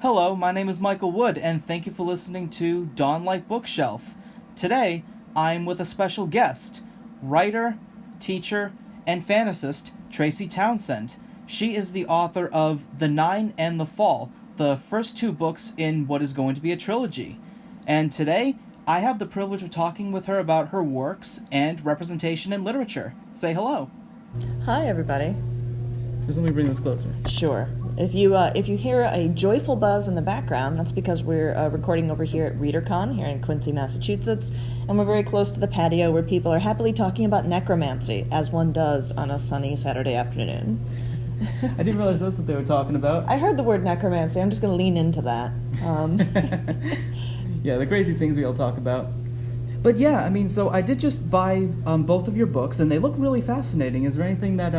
Hello, my name is Michael Wood, and thank you for listening to Dawnlight Bookshelf. Today, I'm with a special guest, writer, teacher, and fantasist Tracy Townsend. She is the author of The Nine and the Fall, the first two books in what is going to be a trilogy. And today, I have the privilege of talking with her about her works and representation in literature. Say hello. Hi, everybody. Just let me bring this closer. Sure. If you hear a joyful buzz in the background, that's because we're recording over here at ReaderCon here in Quincy, Massachusetts, and we're very close to the patio where people are happily talking about necromancy, as one does on a sunny Saturday afternoon. I didn't realize that's what they were talking about. I heard the word necromancy. I'm just going to lean into that. Yeah, the crazy things we all talk about. But yeah, I mean, so I did just buy both of your books, and they look really fascinating. Is there anything that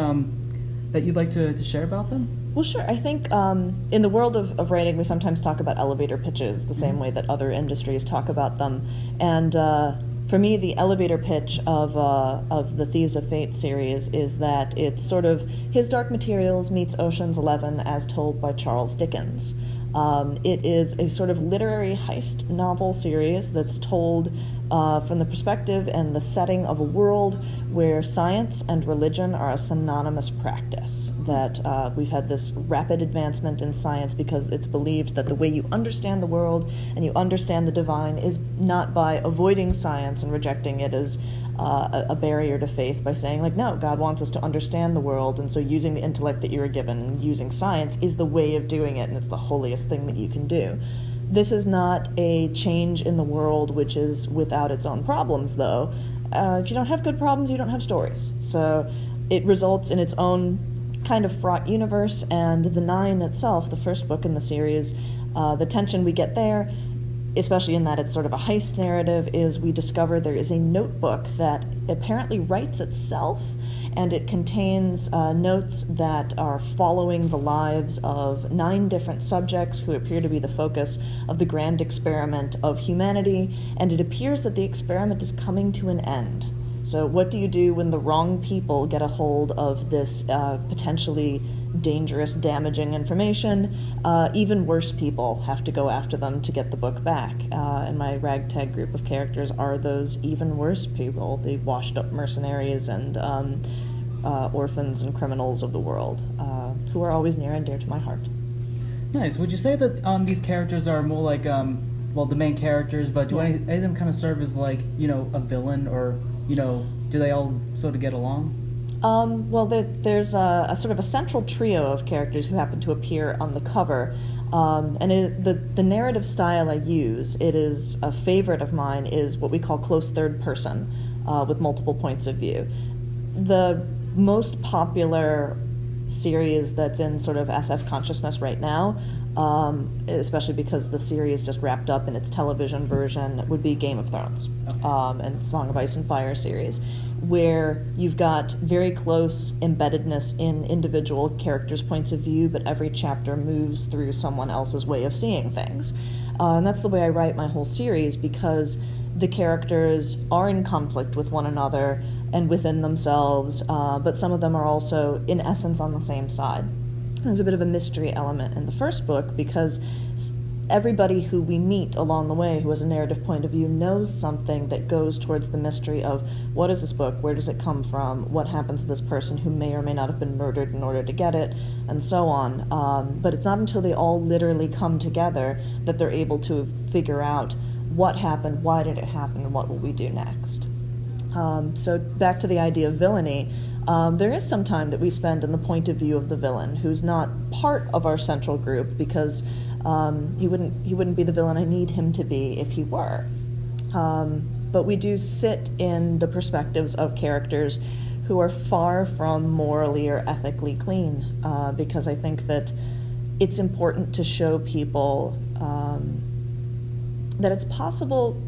you'd like to share about them? Well, sure. I think in the world of writing, we sometimes talk about elevator pitches the same way that other industries talk about them. And for me, the elevator pitch of the Thieves of Fate series is that it's sort of His Dark Materials meets Ocean's 11 as told by Charles Dickens. It is a sort of literary heist novel series that's told from the perspective and the setting of a world where science and religion are a synonymous practice. That we've had this rapid advancement in science because it's believed that the way you understand the world and you understand the divine is not by avoiding science and rejecting it as a barrier to faith by saying, like, no, God wants us to understand the world, and so using the intellect that you were given and using science is the way of doing it, and it's the holiest thing that you can do. This is not a change in the world which is without its own problems, though. If you don't have good problems, you don't have stories. So it results in its own kind of fraught universe, and The Nine itself, the first book in the series, the tension we get there, especially in that it's sort of a heist narrative, is we discover there is a notebook that apparently writes itself, and it contains notes that are following the lives of 9 different subjects who appear to be the focus of the grand experiment of humanity, and it appears that the experiment is coming to an end. So what do you do when the wrong people get a hold of this potentially dangerous, damaging information? Even worse people have to go after them to get the book back. And my ragtag group of characters are those even worse people, the washed-up mercenaries and orphans and criminals of the world, who are always near and dear to my heart. Nice. Would you say that these characters are more like, the main characters, but do any of them kind of serve as, like, a villain, or, do they all sort of get along? There's a sort of a central trio of characters who happen to appear on the cover, and the narrative style I use, it is a favorite of mine, is what we call close third person, with multiple points of view. The most popular series that's in sort of SF consciousness right now, especially because the series just wrapped up in its television version, would be Game of Thrones, and Song of Ice and Fire series, where you've got very close embeddedness in individual characters' points of view, but every chapter moves through someone else's way of seeing things. And that's the way I write my whole series, because the characters are in conflict with one another and within themselves, but some of them are also, in essence, on the same side. There's a bit of a mystery element in the first book, because everybody who we meet along the way who has a narrative point of view knows something that goes towards the mystery of, what is this book, where does it come from, what happens to this person who may or may not have been murdered in order to get it, and so on. But it's not until they all literally come together that they're able to figure out what happened, why did it happen, and what will we do next. So back to the idea of villainy, there is some time that we spend in the point of view of the villain, who's not part of our central group, because he wouldn't be the villain I need him to be if he were. But we do sit in the perspectives of characters who are far from morally or ethically clean, because I think that it's important to show people that it's possible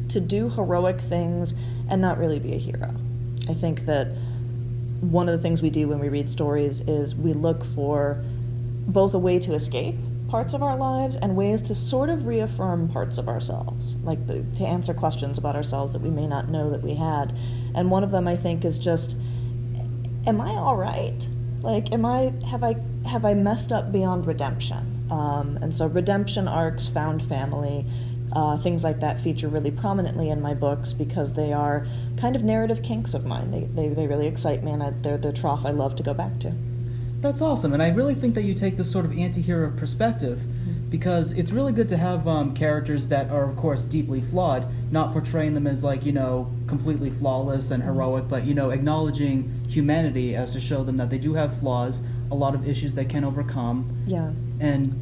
to do heroic things and not really be a hero. I think that one of the things we do when we read stories is we look for both a way to escape parts of our lives and ways to sort of reaffirm parts of ourselves, like to answer questions about ourselves that we may not know that we had. And one of them, I think, is just, am I all right? Like, have I messed up beyond redemption? And so redemption arcs, found family, things like that feature really prominently in my books because they are kind of narrative kinks of mine. They really excite me, and they're the trough I love to go back to. That's awesome, and I really think that you take this sort of anti-hero perspective, because it's really good to have characters that are, of course, deeply flawed, not portraying them as, like, completely flawless and heroic, but, acknowledging humanity as to show them that they do have flaws, a lot of issues they can overcome. Yeah. And,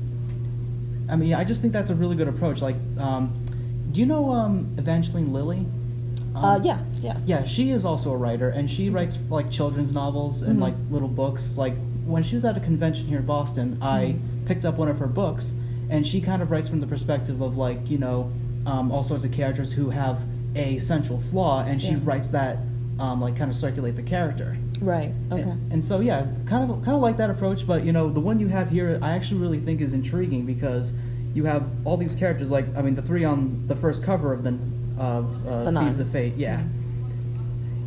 I mean, I just think that's a really good approach. Like, do you know Evangeline Lilly? Yeah. Yeah, she is also a writer, and she writes, like, children's novels and, like, little books. Like, when she was at a convention here in Boston, I picked up one of her books, and she kind of writes from the perspective of, like, all sorts of characters who have a central flaw, and she writes that, like, kind of circulate the character. Right, okay. And so, yeah, kind of like that approach, but, the one you have here, I actually really think is intriguing, because you have all these characters, like, I mean, the three on the first cover of the Thieves of Fate, yeah.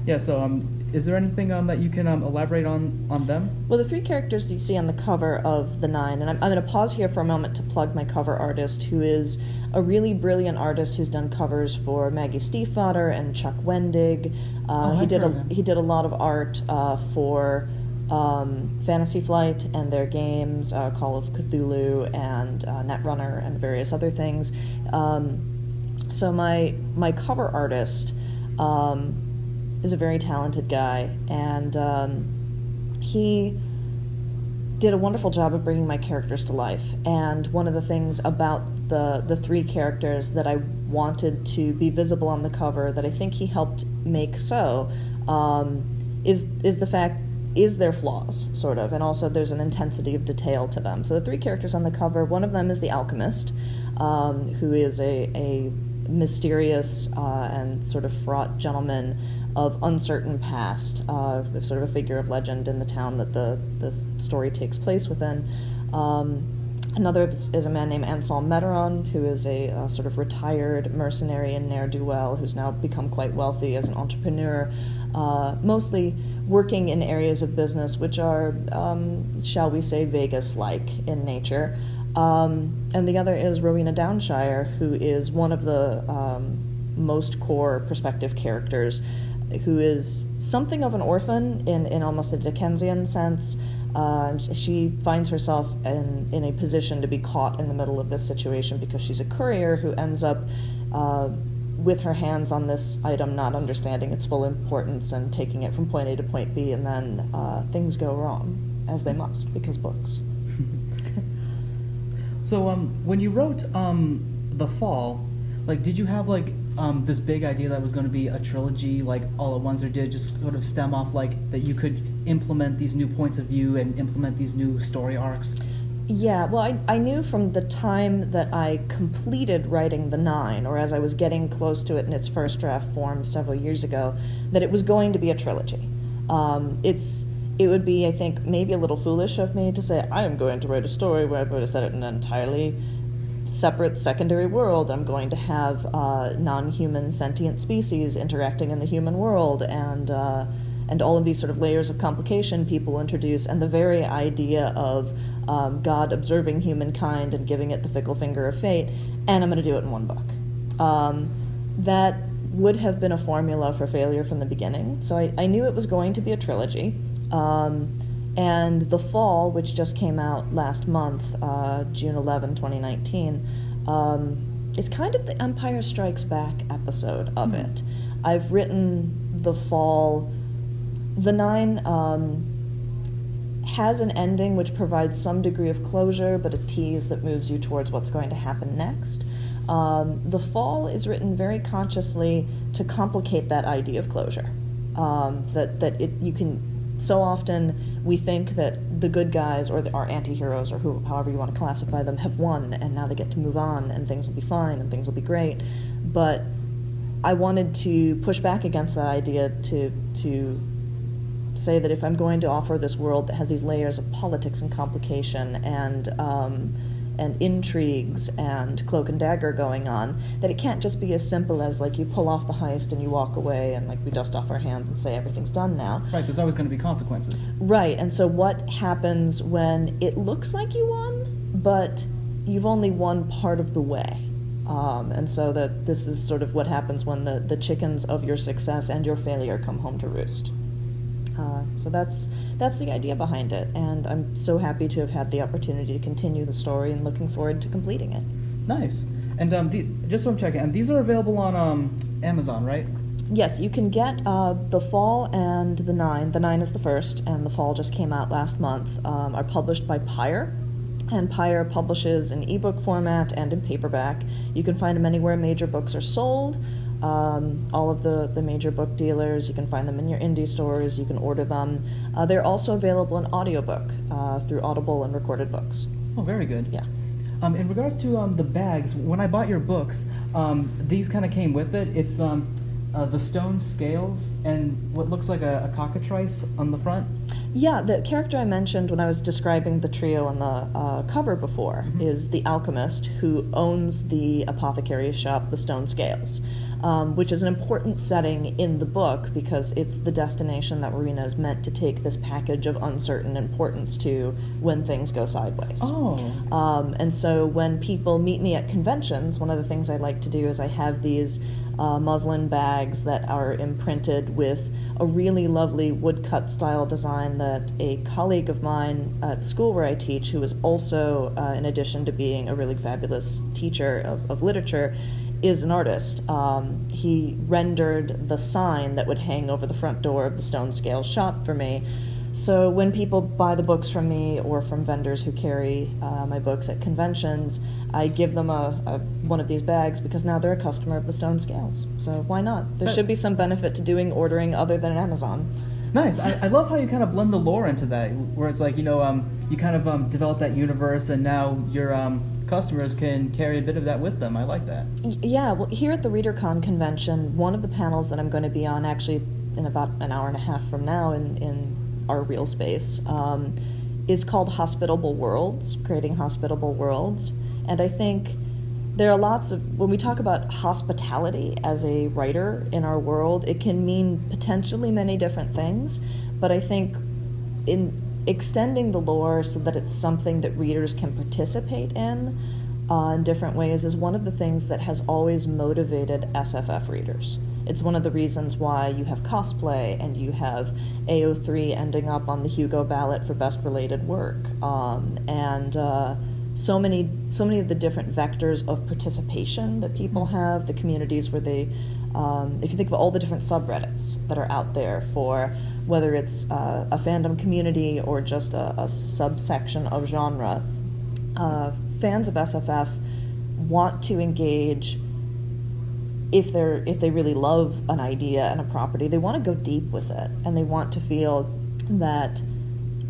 Yeah, so, is there anything that you can elaborate on them? Well, the three characters you see on the cover of the 9, and I'm going to pause here for a moment to plug my cover artist, who is a really brilliant artist who's done covers for Maggie Stiefvater and Chuck Wendig. He did a lot of art for Fantasy Flight and their games, Call of Cthulhu and Netrunner and various other things. So my cover artist is a very talented guy, and he did a wonderful job of bringing my characters to life. And one of the things about the three characters that I wanted to be visible on the cover, that I think he helped make so, is the fact, is their flaws, sort of, and also there's an intensity of detail to them. So the three characters on the cover, one of them is the alchemist, who is a mysterious and sort of fraught gentleman of uncertain past, sort of a figure of legend in the town that the story takes place within. Another is a man named Ansel Meteron, who is a sort of retired mercenary and ne'er-do-well who's now become quite wealthy as an entrepreneur, mostly working in areas of business which are, shall we say, Vegas-like in nature. And the other is Rowena Downshire, who is one of the most core perspective characters, who is something of an orphan in almost a Dickensian sense. She finds herself in a position to be caught in the middle of this situation because she's a courier who ends up with her hands on this item, not understanding its full importance and taking it from point A to point B, and then things go wrong, as they must, because books. So when you wrote The Fall, like, did you have, like, this big idea that was going to be a trilogy, like, all at once, or did it just sort of stem off, like, that you could implement these new points of view and implement these new story arcs? Yeah, well, I knew from the time that I completed writing the 9, or as I was getting close to it in its first draft form several years ago, that it was going to be a trilogy. It would be, I think, maybe a little foolish of me to say, I am going to write a story where I'm going to set it in an entirely separate secondary world. I'm going to have non-human sentient species interacting in the human world, and all of these sort of layers of complication people introduce, and the very idea of God observing humankind and giving it the fickle finger of fate, and I'm going to do it in one book. That would have been a formula for failure from the beginning, so I knew it was going to be a trilogy. And The Fall, which just came out last month, June 11, 2019, is kind of the Empire Strikes Back episode of it. I've written The Fall. The 9 has an ending which provides some degree of closure, but a tease that moves you towards what's going to happen next. The Fall is written very consciously to complicate that idea of closure. You can... So often we think that the good guys, or our anti-heroes, or however you want to classify them, have won, and now they get to move on, and things will be fine, and things will be great. But I wanted to push back against that idea to say that if I'm going to offer this world that has these layers of politics and complication and intrigues and cloak and dagger going on, that it can't just be as simple as, like, you pull off the heist and you walk away and, like, we dust off our hands and say everything's done now. Right, there's always going to be consequences. Right, and so what happens when it looks like you won, but you've only won part of the way. And so this is sort of what happens when the chickens of your success and your failure come home to roost. So that's the idea behind it, and I'm so happy to have had the opportunity to continue the story and looking forward to completing it. Nice. And just so I'm checking, and these are available on Amazon, right? Yes, you can get The Fall and The Nine. The Nine is the first, and The Fall just came out last month, are published by Pyre. And Pyre publishes in ebook format and in paperback. You can find them anywhere major books are sold. All of the major book dealers, you can find them in your indie stores, you can order them. They're also available in audiobook through Audible and Recorded Books. Oh, very good. Yeah. In regards to the bags, when I bought your books, these kind of came with it. It's the stone scales and what looks like a cockatrice on the front. Yeah, the character I mentioned when I was describing the trio on the cover before is the alchemist who owns the apothecary shop, the Stone Scales, which is an important setting in the book because it's the destination that Rowena is meant to take this package of uncertain importance to when things go sideways. Oh. And so when people meet me at conventions, one of the things I like to do is I have these muslin bags that are imprinted with a really lovely woodcut style design that a colleague of mine at the school where I teach, who is also, in addition to being a really fabulous teacher of literature, is an artist. He rendered the sign that would hang over the front door of the Stone Scale shop for me. So when people buy the books from me or from vendors who carry my books at conventions, I give them one of these bags because now they're a customer of the Stone Scales. So why not? There should be some benefit to ordering other than Amazon. Nice. I love how you kind of blend the lore into that, where it's like, you kind of develop that universe and now your customers can carry a bit of that with them. I like that. Yeah, well, here at the ReaderCon convention, one of the panels that I'm going to be on actually in about an hour and a half from now in our real space is called Hospitable Worlds, Creating Hospitable Worlds. And I think there are lots of, when we talk about hospitality as a writer in our world, it can mean potentially many different things, but I think in extending the lore so that it's something that readers can participate in different ways is one of the things that has always motivated SFF readers. It's one of the reasons why you have cosplay and you have AO3 ending up on the Hugo ballot for best related work, and so many of the different vectors of participation that people have, the communities where they, if you think of all the different subreddits that are out there for whether it's a fandom community or just a subsection of genre, fans of SFF want to engage. If they really love an idea and a property, they want to go deep with it, and they want to feel that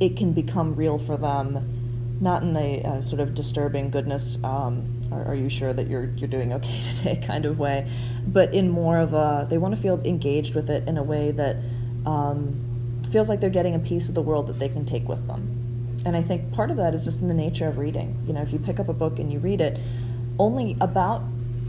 it can become real for them, not in a sort of disturbing goodness, are you sure that you're doing okay today kind of way, but in more of a, they want to feel engaged with it in a way that feels like they're getting a piece of the world that they can take with them. And I think part of that is just in the nature of reading. If you pick up a book and you read it, only about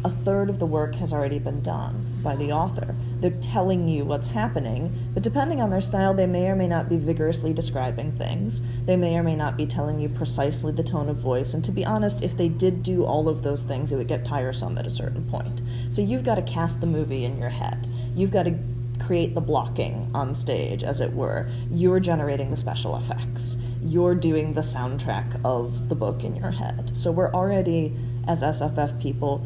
a third of the work has already been done by the author. They're telling you what's happening, but depending on their style, they may or may not be vigorously describing things. They may or may not be telling you precisely the tone of voice. And to be honest, if they did do all of those things, it would get tiresome at a certain point. So you've got to cast the movie in your head. You've got to create the blocking on stage, as it were. You're generating the special effects. You're doing the soundtrack of the book in your head. So we're already, as SFF people,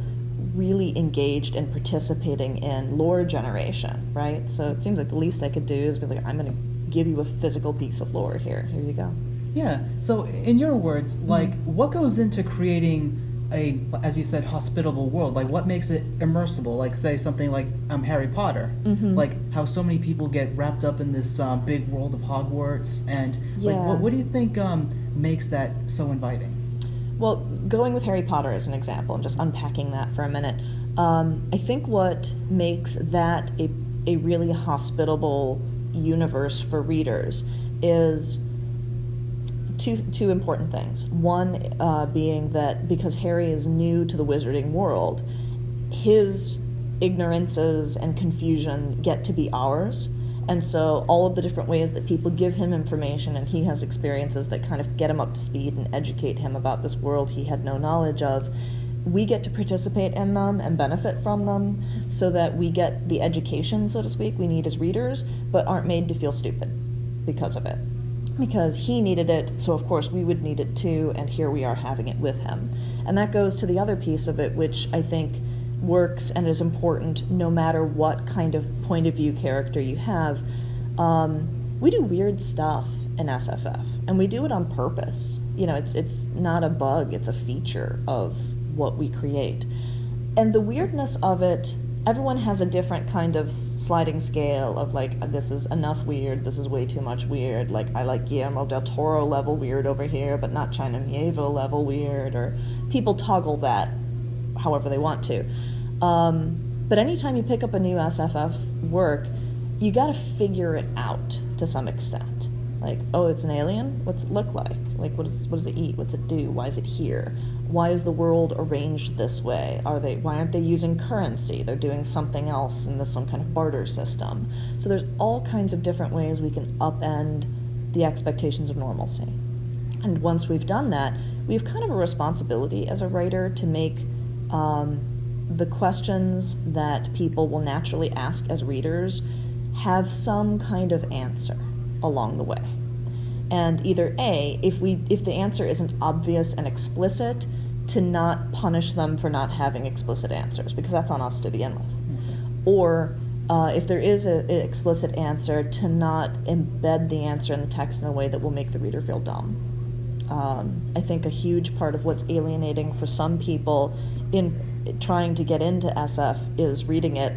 really engaged in participating in lore generation, right? So it seems like the least I could do is be like, I'm going to give you a physical piece of lore here. Here you go. Yeah. So in your words, like, what goes into creating a, as you said, hospitable world? Like, what makes it immersible? Like, say something like Harry Potter. Like how so many people get wrapped up in this big world of Hogwarts, and like, what do you think makes that so inviting? Well, going with Harry Potter as an example and just unpacking that for a minute, I think what makes that a really hospitable universe for readers is two important things. One being that because Harry is new to the wizarding world, his ignorances and confusion get to be ours, And so all of the different ways that people give him information and he has experiences that kind of get him up to speed and educate him about this world he had no knowledge of, we get to participate in them and benefit from them so that we get the education, so to speak, we need as readers, but aren't made to feel stupid because of it. Because he needed it, so of course we would need it too, and here we are having it with him. And that goes to the other piece of it, which I think works and is important no matter what kind of point of view character you have. We do weird stuff in SFF, and we do it on purpose. You know, it's not a bug, it's a feature of what we create. And the weirdness of it, everyone has a different kind of sliding scale of like, this is enough weird, this is way too much weird. Like, I like Guillermo del Toro level weird over here, but not China Mieville level weird, or people toggle that however they want to. But anytime you pick up a new SFF work, you gotta figure it out to some extent. Like, oh, it's an alien? What's it look like? Like, what does it eat? What's it do? Why is it here? Why is the world arranged this way? Why aren't they using currency? They're doing something else in some kind of barter system. So there's all kinds of different ways we can upend the expectations of normalcy. And once we've done that, we have kind of a responsibility as a writer to make the questions that people will naturally ask as readers have some kind of answer along the way. And either A, if the answer isn't obvious and explicit, to not punish them for not having explicit answers, because that's on us to begin with. Mm-hmm. Or if there is an explicit answer, to not embed the answer in the text in a way that will make the reader feel dumb. I think a huge part of what's alienating for some people in trying to get into SF is reading it,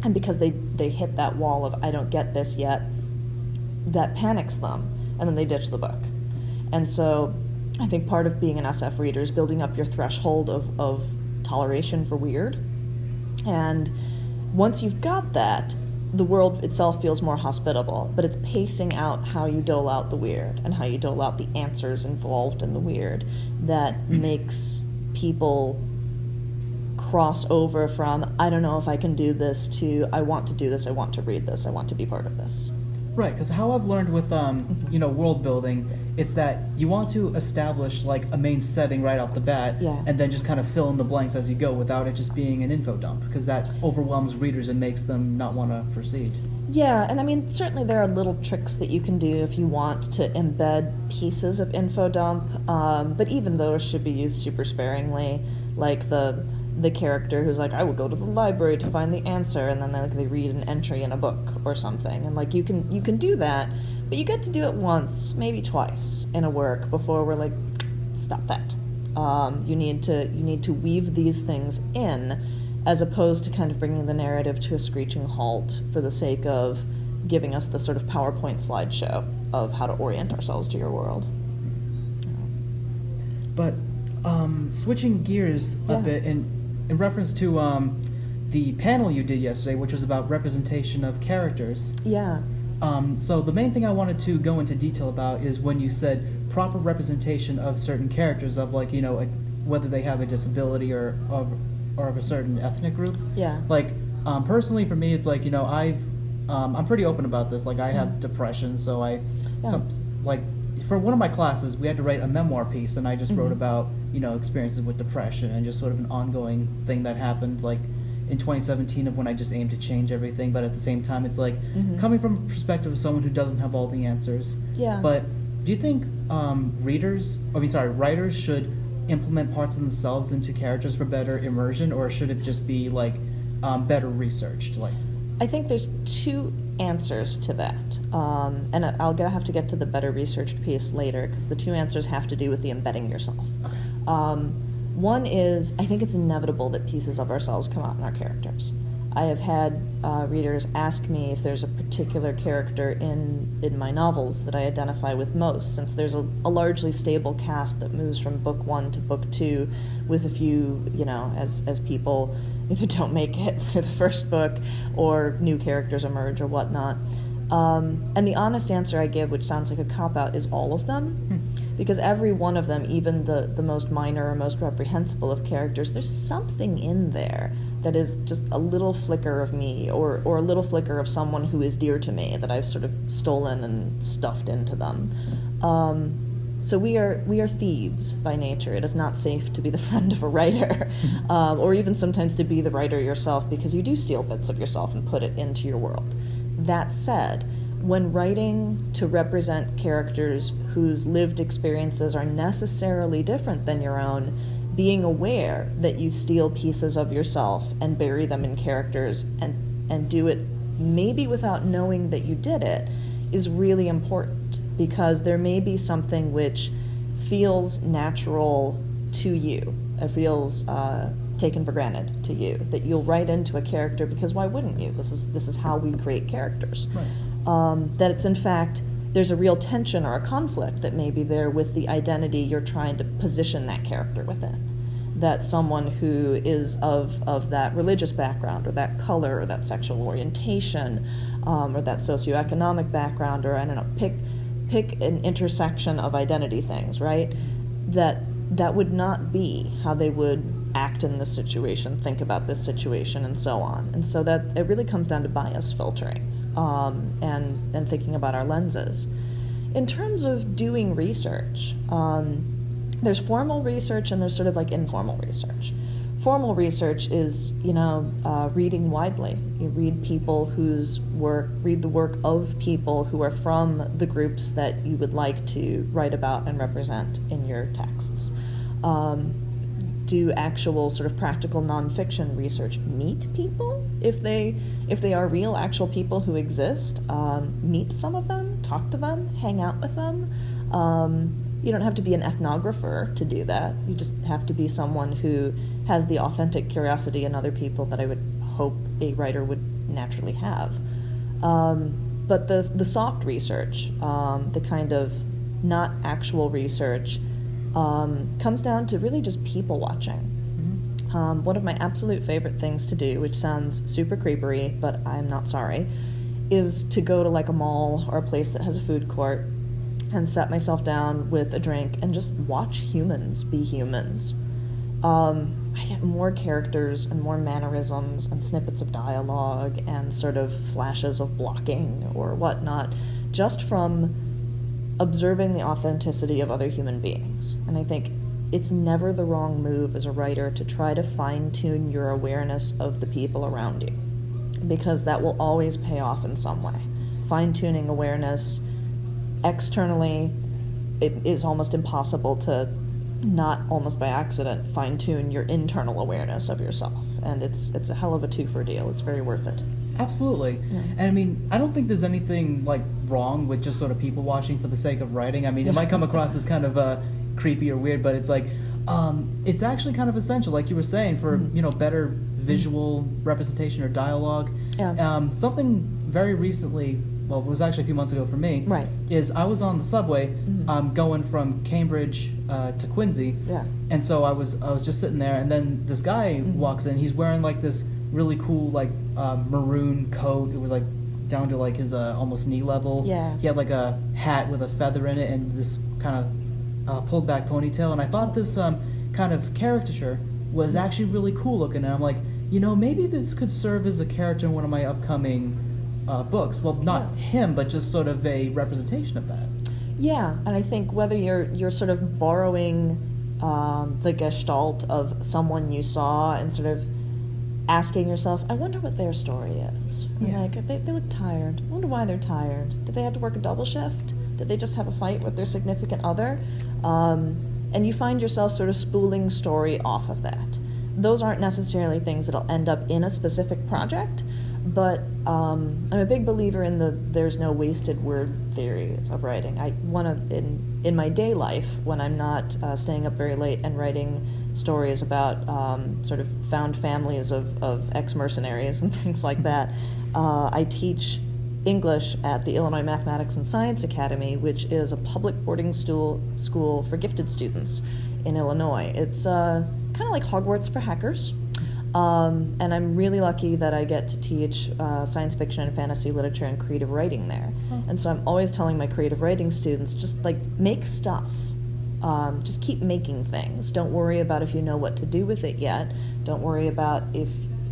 and because they hit that wall of, I don't get this yet, that panics them, and then they ditch the book. And so I think part of being an SF reader is building up your threshold of toleration for weird. And once you've got that, the world itself feels more hospitable, but it's pacing out how you dole out the weird and how you dole out the answers involved in the weird that makes people cross over from, I don't know if I can do this, to, I want to do this, I want to read this, I want to be part of this. Right, because how I've learned with world building, it's that you want to establish like a main setting right off the bat, yeah, and then just kind of fill in the blanks as you go without it just being an info dump, because that overwhelms readers and makes them not want to proceed. Yeah, and I mean, certainly there are little tricks that you can do if you want to embed pieces of info dump, but even those should be used super sparingly, like the character who's like, I will go to the library to find the answer, and then they read an entry in a book or something, and like you can do that, but you get to do it once, maybe twice in a work before we're like, stop that. You need to weave these things in, as opposed to kind of bringing the narrative to a screeching halt for the sake of giving us the sort of PowerPoint slideshow of how to orient ourselves to your world. But switching gears a bit, in reference to the panel you did yesterday, which was about representation of characters. Yeah. So the main thing I wanted to go into detail about is when you said proper representation of certain characters, of like, whether they have a disability or of a certain ethnic group. Yeah. Like, personally for me, it's like, I'm pretty open about this. Like, I have depression, so for one of my classes, we had to write a memoir piece, and I just wrote about, experiences with depression and just sort of an ongoing thing that happened, like, in 2017 of when I just aimed to change everything, but at the same time, it's like, coming from a perspective of someone who doesn't have all the answers. Yeah. But do you think writers should implement parts of themselves into characters for better immersion, or should it just be, like, better researched? Like, I think there's two answers to that, and I'll have to get to the better researched piece later, because the two answers have to do with the embedding yourself. Okay. One is, I think it's inevitable that pieces of ourselves come out in our characters. I have had readers ask me if there's a particular character in my novels that I identify with most, since there's a largely stable cast that moves from book 1 to book 2, with a few, as people either don't make it through the first book or new characters emerge or whatnot. And the honest answer I give, which sounds like a cop-out, is all of them. Because every one of them, even the most minor or most reprehensible of characters, there's something in there that is just a little flicker of me, or a little flicker of someone who is dear to me that I've sort of stolen and stuffed into them. So we are thieves by nature. It is not safe to be the friend of a writer, or even sometimes to be the writer yourself, because you do steal bits of yourself and put it into your world. That said, when writing to represent characters whose lived experiences are necessarily different than your own, being aware that you steal pieces of yourself and bury them in characters and do it maybe without knowing that you did it is really important, because there may be something which feels natural to you, it feels taken for granted to you, that you'll write into a character because why wouldn't you? This is how we create characters. Right. That it's in fact, there's a real tension or a conflict that may be there with the identity you're trying to position that character within. That someone who is of that religious background, or that color, or that sexual orientation, or that socioeconomic background, or I don't know, pick an intersection of identity things, right? That would not be how they would act in this situation, think about this situation, and so on. And so that it really comes down to bias filtering, and thinking about our lenses. In terms of doing research, there's formal research and there's sort of like informal research. Formal research is, reading widely. You read read the work of people who are from the groups that you would like to write about and represent in your texts. Do actual sort of practical nonfiction research. Meet people if they are real, actual people who exist. Meet some of them, talk to them, hang out with them. You don't have to be an ethnographer to do that. You just have to be someone who has the authentic curiosity in other people that I would hope a writer would naturally have. But the soft research, the kind of not actual research, comes down to really just people watching. Mm-hmm. One of my absolute favorite things to do, which sounds super creepery, but I'm not sorry, is to go to like a mall or a place that has a food court and set myself down with a drink and just watch humans be humans. I get more characters and more mannerisms and snippets of dialogue and sort of flashes of blocking or whatnot just from observing the authenticity of other human beings. And I think it's never the wrong move as a writer to try to fine-tune your awareness of the people around you, because that will always pay off in some way. Fine-tuning awareness externally, it is almost impossible to not almost by accident fine-tune your internal awareness of yourself, and it's a hell of a two-for deal. It's very worth it. Absolutely. Yeah. And I mean, I don't think there's anything like wrong with just sort of people watching for the sake of writing. I mean, it might come across as kind of creepy or weird, but it's like it's actually kind of essential, like you were saying, for better visual representation or dialogue. Yeah. Something very recently, well, it was actually a few months ago for me, right, is I was on the subway going from Cambridge to Quincy, and so I was just sitting there, and then this guy walks in. He's wearing like this really cool like maroon coat. It was like down to like his almost knee level. Yeah. He had like a hat with a feather in it and this kind of pulled back ponytail, and I thought this kind of caricature was actually really cool looking, and I'm like, maybe this could serve as a character in one of my upcoming books. Well, not him, but just sort of a representation of that. Yeah, and I think whether you're sort of borrowing the gestalt of someone you saw and sort of asking yourself, I wonder what their story is. Yeah. Like, they look tired. I wonder why they're tired. Did they have to work a double shift? Did they just have a fight with their significant other? And you find yourself sort of spooling story off of that. Those aren't necessarily things that'll end up in a specific project, but I'm a big believer in the there's no wasted word theory of writing. I want to, in my day life, when I'm not staying up very late and writing stories about sort of found families of ex-mercenaries and things like that, I teach English at the Illinois Mathematics and Science Academy, which is a public boarding school for gifted students in Illinois. It's kind of like Hogwarts for hackers. And I'm really lucky that I get to teach science fiction and fantasy literature and creative writing there. And so I'm always telling my creative writing students, just like make stuff. Just keep making things. Don't worry about if you know what to do with it yet. Don't worry about if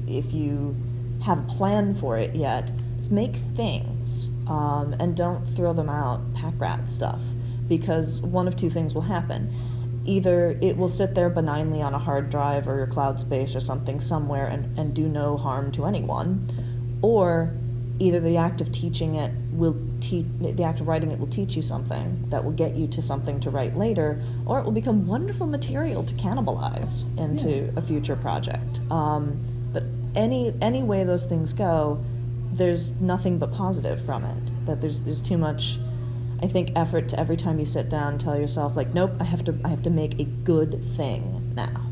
if you have a plan for it yet, is make things, and don't throw them out pack rat stuff, because one of two things will happen. Either it will sit there benignly on a hard drive or your cloud space or something somewhere and do no harm to anyone, or either the act of teaching it the act of writing it will teach you something that will get you to something to write later, or it will become wonderful material to cannibalize into a future project. But any way those things go, there's nothing but positive from it. That there's too much, I think, effort to every time you sit down and tell yourself, like, nope, I have to make a good thing now.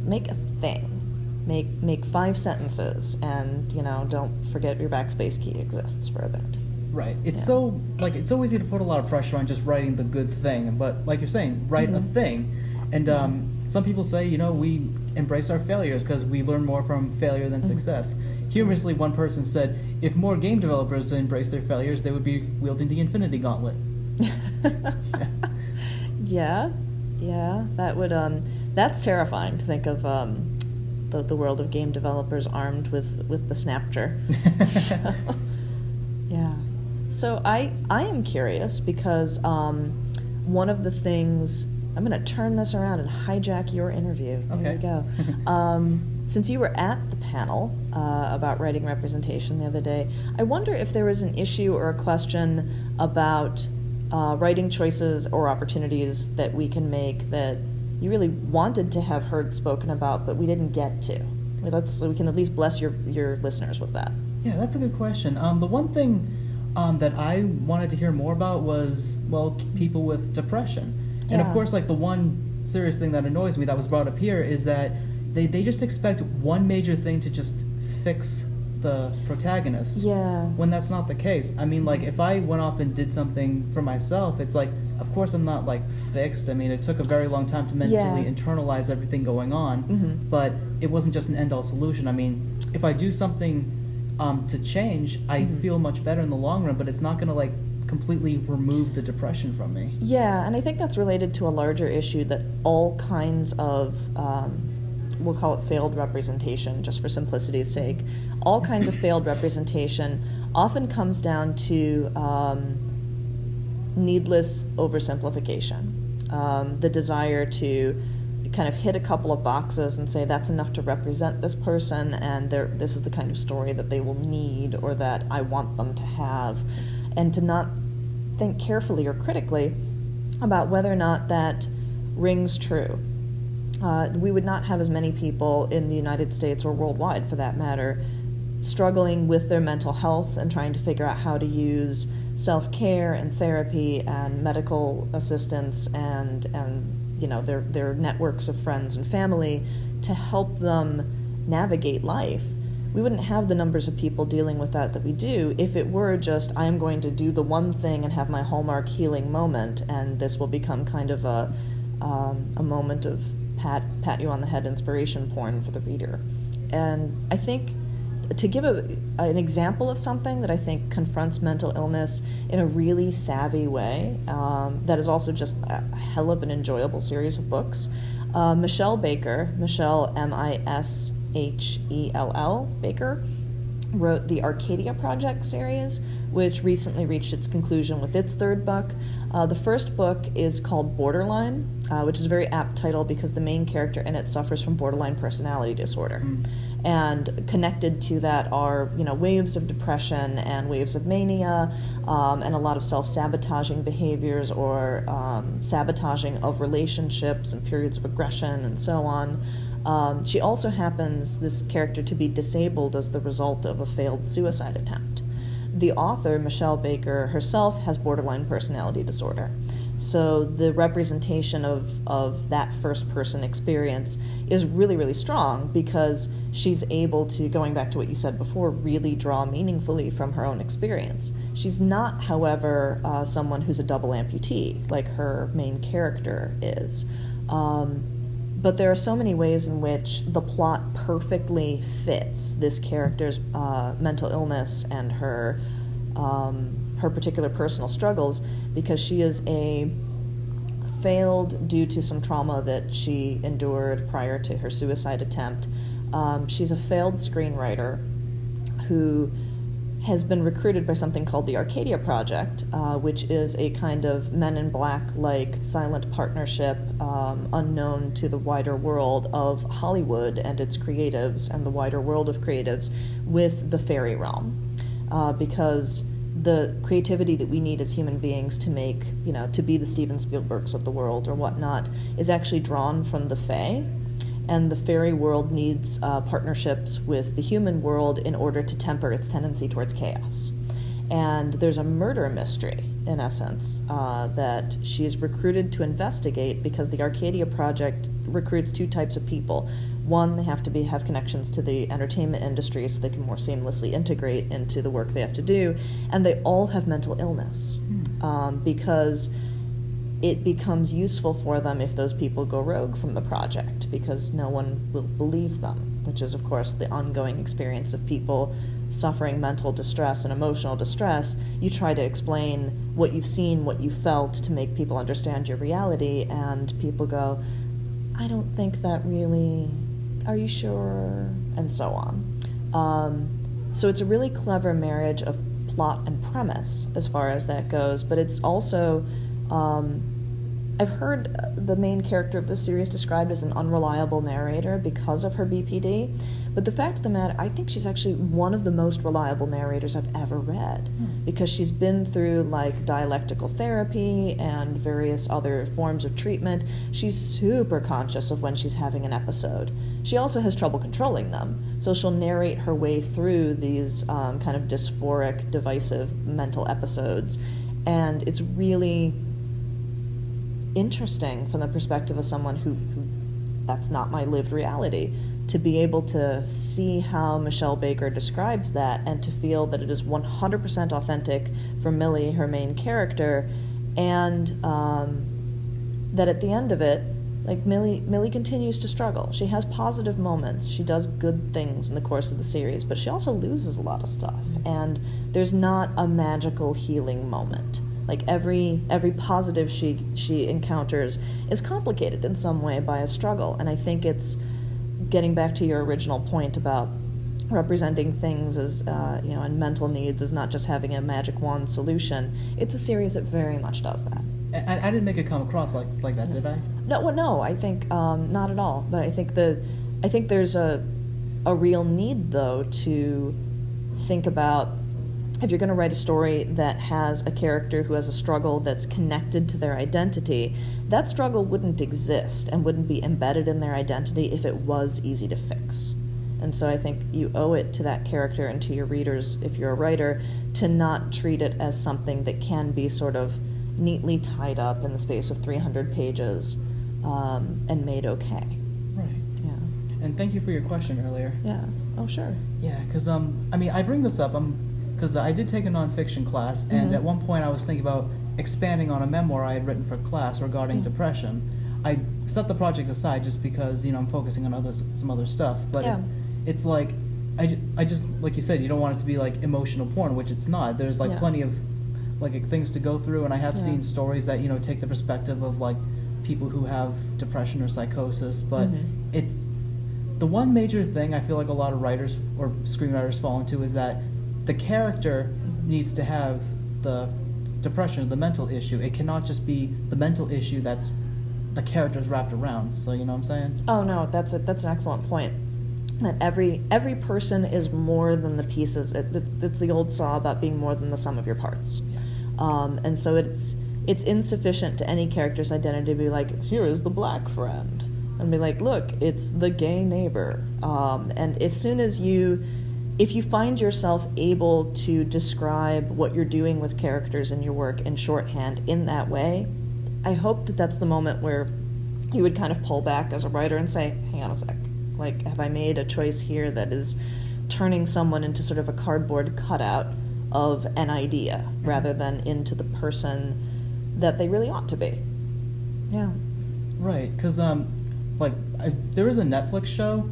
Make a thing. Make 5 sentences, and don't forget your backspace key exists for a bit. Right. It's so easy to put a lot of pressure on just writing the good thing, but like you're saying, write a thing. And some people say, we embrace our failures because we learn more from failure than success. Humorously, one person said, if more game developers embrace their failures, they would be wielding the Infinity Gauntlet. Yeah, that would that's terrifying to think of, the world of game developers armed with the Snapter. So I am curious because one of the things, I'm going to turn this around and hijack your interview. There you go. Since you were at the panel about writing representation the other day, I wonder if there was an issue or a question about writing choices or opportunities that we can make that you really wanted to have heard spoken about, but we didn't get to. So we can at least bless your listeners with that. Yeah, that's a good question. The one thing that I wanted to hear more about was, people with depression. And of course, like, the one serious thing that annoys me that was brought up here is that they just expect one major thing to just fix the protagonist. Yeah. When that's not the case. I mean, like, if I went off and did something for myself, it's like, of course I'm not, like, fixed. I mean, it took a very long time to mentally internalize everything going on, but it wasn't just an end-all solution. I mean, if I do something to change, I feel much better in the long run, but it's not going to, like, completely remove the depression from me. Yeah, and I think that's related to a larger issue that all kinds of, we'll call it failed representation, just for simplicity's sake, all kinds of failed representation often comes down to needless oversimplification, the desire to kind of hit a couple of boxes and say that's enough to represent this person, and this is the kind of story that they will need or that I want them to have, and to not think carefully or critically about whether or not that rings true. We would not have as many people in the United States, or worldwide for that matter, struggling with their mental health and trying to figure out how to use self-care and therapy and medical assistance and their networks of friends and family to help them navigate life. We wouldn't have the numbers of people dealing with that we do if it were just, I'm going to do the one thing and have my hallmark healing moment, and this will become kind of a moment of pat you on the head inspiration porn for the reader. And I think to give an example of something that I think confronts mental illness in a really savvy way, that is also just a hell of an enjoyable series of books, Michelle Baker, Michelle Mishell Baker, wrote the Arcadia Project series, which recently reached its conclusion with its 3rd book. The first book is called Borderline, which is a very apt title because the main character in it suffers from borderline personality disorder. And connected to that are, waves of depression and waves of mania, and a lot of self-sabotaging behaviors or sabotaging of relationships and periods of aggression and so on. She also happens, this character, to be disabled as the result of a failed suicide attempt. The author, Michelle Baker, herself has borderline personality disorder. So the representation of that first-person experience is really, really strong because she's able to, going back to what you said before, really draw meaningfully from her own experience. She's not, however, someone who's a double amputee, like her main character is. But there are so many ways in which the plot perfectly fits this character's mental illness and her particular personal struggles, because she is failed due to some trauma that she endured prior to her suicide attempt, She's a failed screenwriter who has been recruited by something called the Arcadia Project, which is a kind of Men in Black-like silent partnership unknown to the wider world of Hollywood and its creatives and the wider world of creatives with the fairy realm. Because the creativity that we need as human beings to make, to be the Steven Spielbergs of the world or whatnot, is actually drawn from the Fae. And the fairy world needs partnerships with the human world in order to temper its tendency towards chaos. And there's a murder mystery, in essence, that she is recruited to investigate because the Arcadia Project recruits two types of people. One, they have to have connections to the entertainment industry so they can more seamlessly integrate into the work they have to do. And they all have mental illness because it becomes useful for them if those people go rogue from the project, because no one will believe them, which is, of course, the ongoing experience of people suffering mental distress and emotional distress. You try to explain what you've seen, what you felt, to make people understand your reality, and people go, I don't think that really, are you sure? And so on. So it's a really clever marriage of plot and premise as far as that goes, but it's also I've heard the main character of this series described as an unreliable narrator because of her BPD, but the fact of the matter, I think she's actually one of the most reliable narrators I've ever read, because she's been through like dialectical therapy and various other forms of treatment. She's super conscious of when she's having an episode. She also has trouble controlling them, so she'll narrate her way through these kind of dysphoric, divisive mental episodes, and it's really interesting from the perspective of someone who that's not my lived reality, to be able to see how Michelle Baker describes that and to feel that it is 100% authentic for Millie, her main character, and that at the end of it, like Millie continues to struggle. She has positive moments. She does good things in the course of the series, but she also loses a lot of stuff, and there's not a magical healing moment. Like every positive she encounters is complicated in some way by a struggle, and I think it's getting back to your original point about representing things as and mental needs as not just having a magic wand solution. It's a series that very much does that. I didn't make it come across like that, did I? No. I think not at all. But I think there's a real need though to think about, if you're going to write a story that has a character who has a struggle that's connected to their identity, that struggle wouldn't exist and wouldn't be embedded in their identity if it was easy to fix. And so I think you owe it to that character and to your readers, if you're a writer, to not treat it as something that can be sort of neatly tied up in the space of 300 pages and made okay. Right. Yeah. And thank you for your question earlier. Yeah. Oh, sure. Yeah, because I bring this up because I did take a nonfiction class, and at one point I was thinking about expanding on a memoir I had written for class regarding depression. I set the project aside just because I'm focusing on some other stuff, but it's like I just, like you said, you don't want it to be like emotional porn, which it's not. There's like plenty of like things to go through, and I have seen stories that take the perspective of like people who have depression or psychosis, but it's the one major thing I feel like a lot of writers or screenwriters fall into is that the character needs to have the depression, the mental issue. It cannot just be the mental issue that's the character's wrapped around. So you know what I'm saying? Oh no, that's an excellent point. That every person is more than the pieces. It's the old saw about being more than the sum of your parts. And so it's insufficient to any character's identity to be like, here is the black friend, and be like, look, it's the gay neighbor. And as soon as if you find yourself able to describe what you're doing with characters in your work in shorthand in that way, I hope that that's the moment where you would kind of pull back as a writer and say, hang on a sec, like, have I made a choice here that is turning someone into sort of a cardboard cutout of an idea rather than into the person that they really ought to be? Yeah. Right, because there is a Netflix show,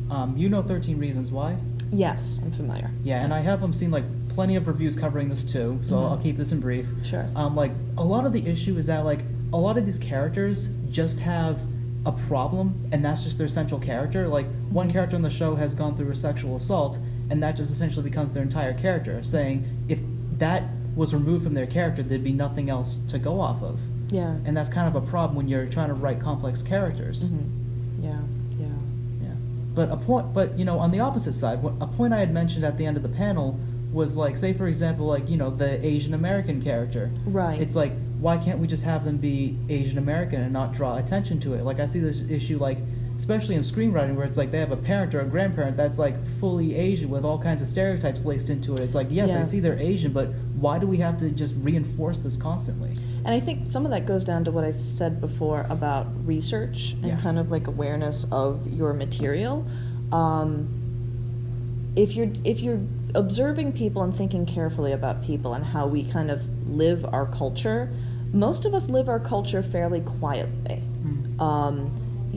13 Reasons Why? Yes, I'm familiar. Yeah, and I have seen like plenty of reviews covering this too, so I'll keep this in brief. Sure. Like a lot of the issue is that like a lot of these characters just have a problem and that's just their central character. Like one character on the show has gone through a sexual assault and that just essentially becomes their entire character, saying if that was removed from their character, there'd be nothing else to go off of. Yeah. And that's kind of a problem when you're trying to write complex characters. Yeah. Yeah. But on the opposite side, a point I had mentioned at the end of the panel was like, say for example, like, the Asian American character. Right. It's like, why can't we just have them be Asian American and not draw attention to it? Like, I see this issue, like, especially in screenwriting, where it's like they have a parent or a grandparent that's like fully Asian with all kinds of stereotypes laced into it. It's like, yes, I see they're Asian, but why do we have to just reinforce this constantly? And I think some of that goes down to what I said before about research and kind of like awareness of your material. If you're observing people and thinking carefully about people and how we kind of live our culture, most of us live our culture fairly quietly.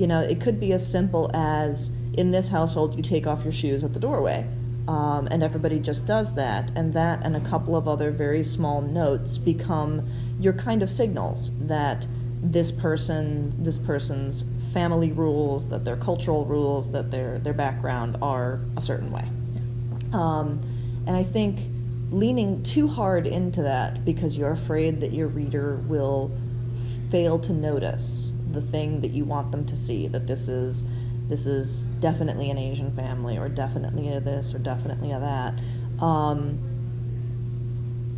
It could be as simple as, in this household, you take off your shoes at the doorway. And everybody just does that. And that and a couple of other very small notes become your kind of signals that this person's family rules, that their cultural rules, that their background are a certain way. And I think leaning too hard into that because you're afraid that your reader will fail to notice the thing that you want them to see, that this is definitely an Asian family, or definitely a this, or definitely a that.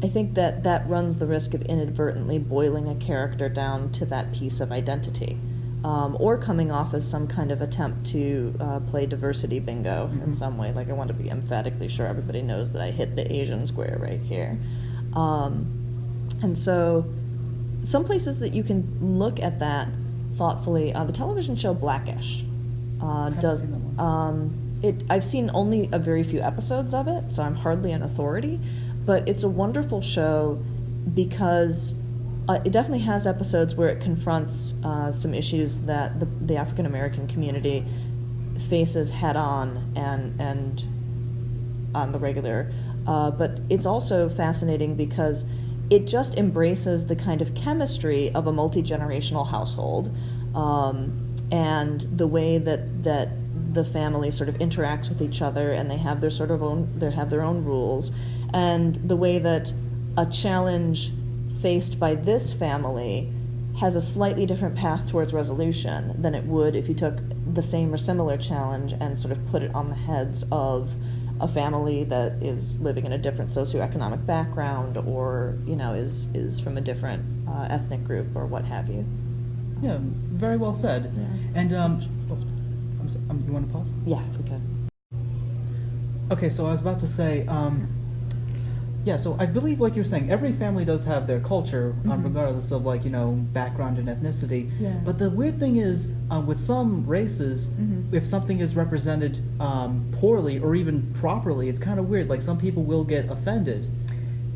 I think that runs the risk of inadvertently boiling a character down to that piece of identity, or coming off as some kind of attempt to play diversity bingo in some way. Like, I want to be emphatically sure everybody knows that I hit the Asian square right here. And so some places that you can look at that thoughtfully, the television show Blackish does. I've seen only a very few episodes of it, so I'm hardly an authority, but it's a wonderful show because it definitely has episodes where it confronts some issues that the African American community faces head on and on the regular. But it's also fascinating because it just embraces the kind of chemistry of a multi-generational household, and the way that the family sort of interacts with each other, and they have their own rules, and the way that a challenge faced by this family has a slightly different path towards resolution than it would if you took the same or similar challenge and sort of put it on the heads of a family that is living in a different socioeconomic background, or is from a different ethnic group, or what have you. Yeah, very well said. Yeah. And you want to pause? Yeah, if we could. Okay, so I was about to say, so I believe, like you're saying, every family does have their culture, regardless of background and ethnicity. Yeah. But the weird thing is, with some races, if something is represented poorly or even properly, it's kind of weird. Like, some people will get offended.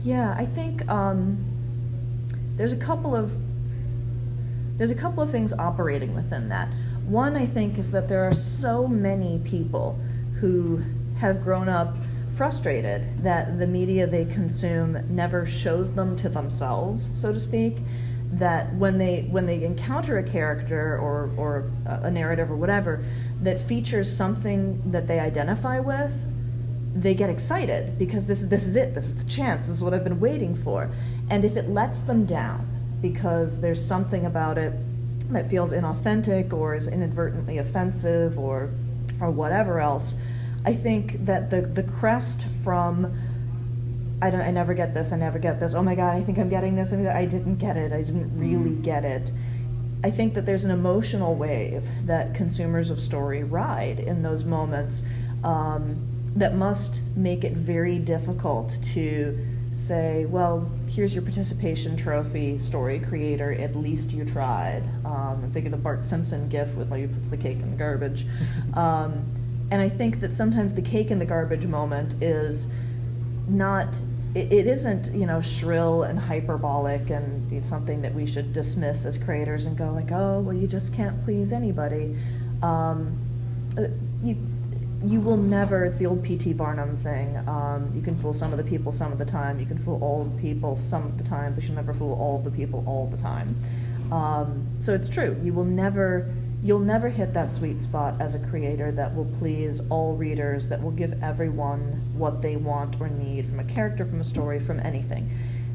Yeah, I think there's a couple of things operating within that. One, I think, is that there are so many people who have grown up frustrated that the media they consume never shows them to themselves, so to speak, that when they encounter a character or a narrative or whatever that features something that they identify with, they get excited because this is it, this is the chance, this is what I've been waiting for. And if it lets them down because there's something about it that feels inauthentic or is inadvertently offensive or whatever else, I think that the crest from I never get this, oh my god, I think I'm getting this, I didn't get it, I didn't really get it. I think that there's an emotional wave that consumers of story ride in those moments that must make it very difficult to say, well, here's your participation trophy, story creator, at least you tried. I'm thinking of the Bart Simpson gif with how he puts the cake in the garbage. And I think that sometimes the cake in the garbage moment is not, it isn't, shrill and hyperbolic and it's something that we should dismiss as creators and go like, oh, well, you just can't please anybody. You will never, it's the old P.T. Barnum thing, you can fool some of the people some of the time, you can fool all of the people some of the time, but you'll never fool all of the people all the time. So it's true, you will never you'll never hit that sweet spot as a creator that will please all readers, that will give everyone what they want or need from a character, from a story, from anything.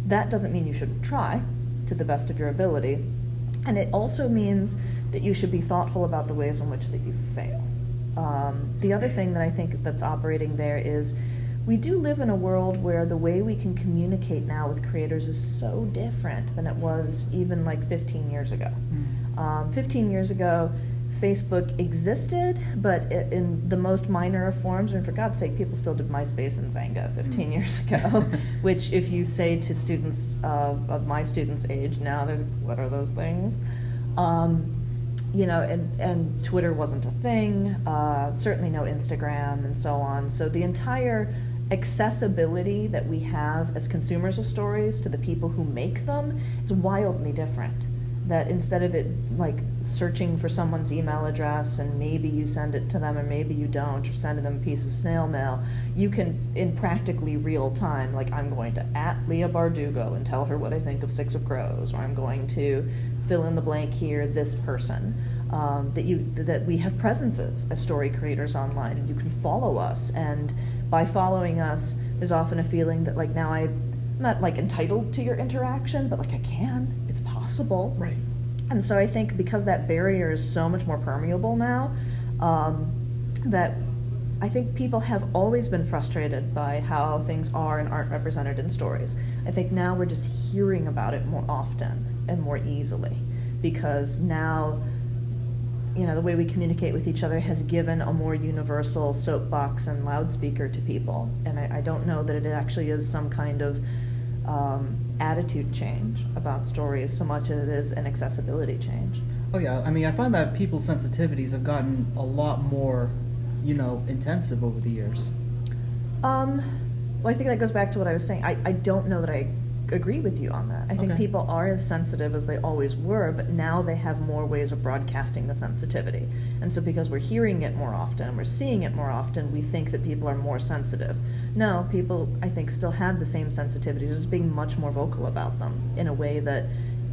That doesn't mean you shouldn't try to the best of your ability. And it also means that you should be thoughtful about the ways in which that you fail. The other thing that I think that's operating there is we do live in a world where the way we can communicate now with creators is so different than it was even like 15 years ago. 15 years ago, Facebook existed, but in the most minor of forms, and for God's sake, people still did MySpace and Zanga 15 years ago, which if you say to students of my students' age now, they're, what are those things? You know, and Twitter wasn't a thing, certainly no Instagram and so on. So the entire accessibility that we have as consumers of stories to the people who make them is wildly different. That instead of it like searching for someone's email address and maybe you send it to them or maybe you don't, or sending them a piece of snail mail, you can in practically real time, like I'm going to @Leah Bardugo and tell her what I think of Six of Crows, or I'm going to fill in the blank here, this person. That we have presences as story creators online, and you can follow us, and by following us, there's often a feeling that like now I'm not like entitled to your interaction, but like I can, it's possible. Right. And so I think because that barrier is so much more permeable now, that I think people have always been frustrated by how things are and aren't represented in stories. I think now we're just hearing about it more often and more easily, because now, you know, the way we communicate with each other has given a more universal soapbox and loudspeaker to people. And I don't know that it actually is some kind of attitude change about stories so much as it is an accessibility change. Oh yeah, I mean, I find that people's sensitivities have gotten a lot more, you know, intensive over the years. Well, I think that goes back to what I was saying. I don't know that I agree with you on that. I think people are as sensitive as they always were, but now they have more ways of broadcasting the sensitivity. And so because we're hearing it more often and we're seeing it more often, we think that people are more sensitive. No, people, I think, still have the same sensitivities, just being much more vocal about them in a way that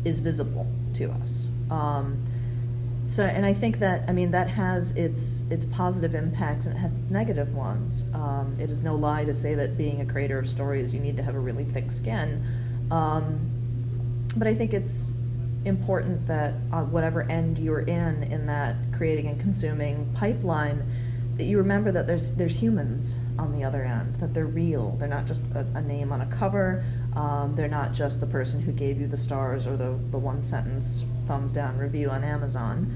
is visible to us. And I think that, I mean, that has its positive impacts and it has its negative ones. It is no lie to say that being a creator of stories, you need to have a really thick skin. But I think it's important that on whatever end you're in that creating and consuming pipeline, that you remember that there's humans on the other end, that they're real. They're not just a name on a cover. They're not just the person who gave you the stars or the one sentence thumbs down review on Amazon.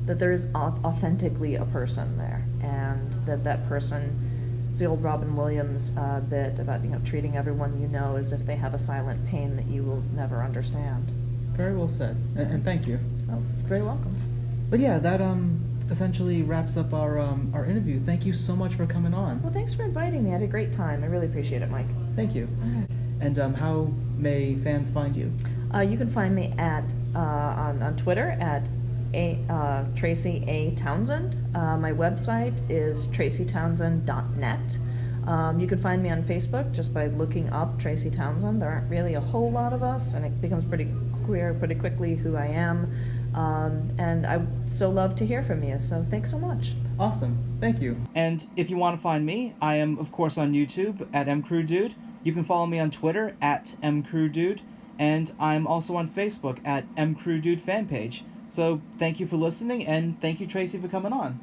That there is authentically a person there, and that person. It's the old Robin Williams bit about, you know, treating everyone you know as if they have a silent pain that you will never understand. Very well said, and thank you. Oh, very welcome. But yeah, that essentially wraps up our interview. Thank you so much for coming on. Well, thanks for inviting me. I had a great time. I really appreciate it, Mike. Thank you. All right. And how may fans find you? You can find me on Twitter at Tracy A. Townsend. My website is tracytownsend.net. You can find me on Facebook just by looking up Tracy Townsend. There aren't really a whole lot of us, and it becomes pretty clear pretty quickly who I am. And I so love to hear from you, so thanks so much. Awesome. Thank you. And if you want to find me, I am, of course, on YouTube at mcrewdude. You can follow me on Twitter at mcrewdude, and I'm also on Facebook at mcrewdude fan page. So thank you for listening, and thank you, Tracy, for coming on.